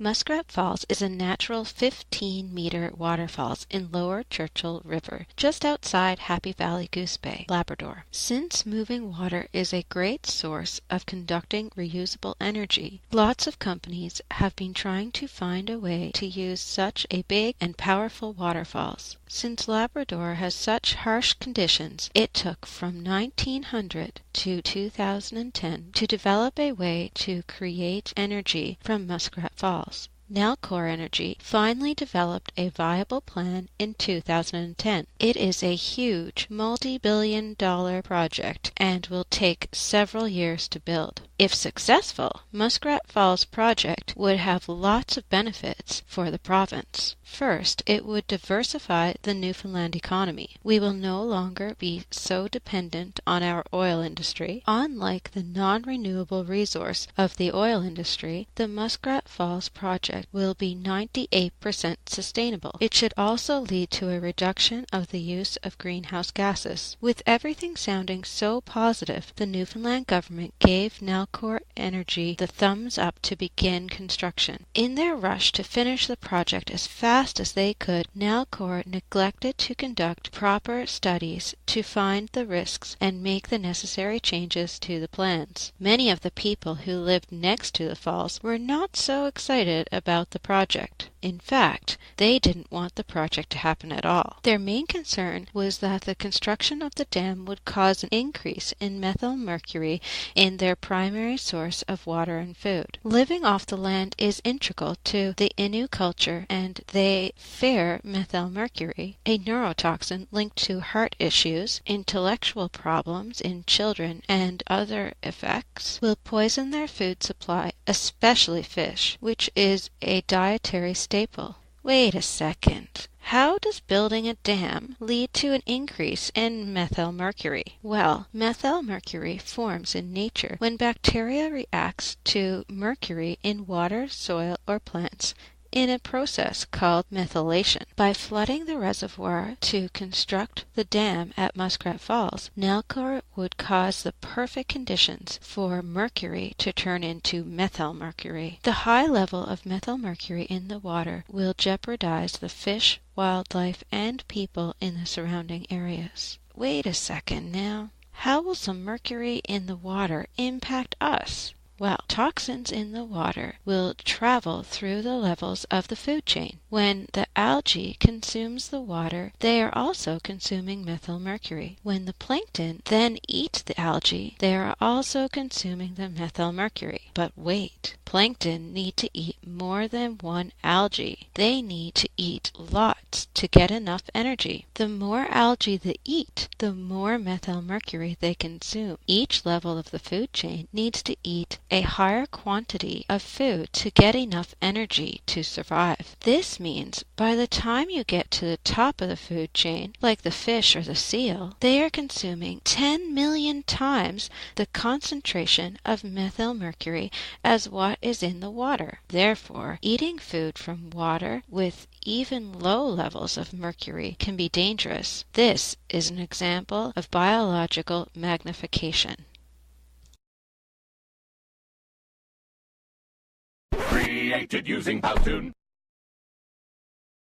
Muskrat Falls is a natural 15-meter waterfalls in Lower Churchill River, just outside Happy Valley Goose Bay, Labrador. Since moving water is a great source of conducting reusable energy, lots of companies have been trying to find a way to use such a big and powerful waterfalls. Since Labrador has such harsh conditions, it took from 1900 to 2010 to develop a way to create energy from Muskrat Falls. Nalcor Energy finally developed a viable plan in 2010. It is a huge multi-billion-dollar project and will take several years to build. If successful, Muskrat Falls project would have lots of benefits for the province. First, it would diversify the Newfoundland economy. We will no longer be so dependent on our oil industry. Unlike the non-renewable resource of the oil industry, the Muskrat Falls project will be 98% sustainable. It should also lead to a reduction of the use of greenhouse gases. With everything sounding so positive, the Newfoundland government gave Nalcor Energy the thumbs up to begin construction. In their rush to finish the project as fast as they could, Nalcor neglected to conduct proper studies to find the risks and make the necessary changes to the plans. Many of the people who lived next to the falls were not so excited about the project. In fact, they didn't want the project to happen at all. Their main concern was that the construction of the dam would cause an increase in methyl mercury in their primary source of water and food. Living off the land is integral to the Innu culture, and they fear methyl mercury, a neurotoxin linked to heart issues, intellectual problems in children, and other effects, will poison their food supply, especially fish, which is a dietary staple. Wait a second. How does building a dam lead to an increase in methyl mercury? Well, methyl mercury forms in nature when bacteria reacts to mercury in water, soil, or plants in a process called methylation. By flooding the reservoir to construct the dam at Muskrat Falls, Nalcor would cause the perfect conditions for mercury to turn into methyl mercury. The high level of methyl mercury in the water will jeopardize the fish, wildlife, and people in the surrounding areas. Wait a second now. How will some mercury in the water impact us? Well, toxins in the water will travel through the levels of the food chain. When the algae consumes the water, they are also consuming methyl mercury. When the plankton then eat the algae, they are also consuming the methyl mercury. But wait, plankton need to eat more than one algae. They need to eat lots to get enough energy. The more algae they eat, the more methyl mercury they consume. Each level of the food chain needs to eat a higher quantity of food to get enough energy to survive. This means by the time you get to the top of the food chain, like the fish or the seal, they are consuming 10 million times the concentration of methyl mercury as what is in the water. Therefore, eating food from water with even low levels of mercury can be dangerous. This is an example of biological magnification. Created using Powtoon.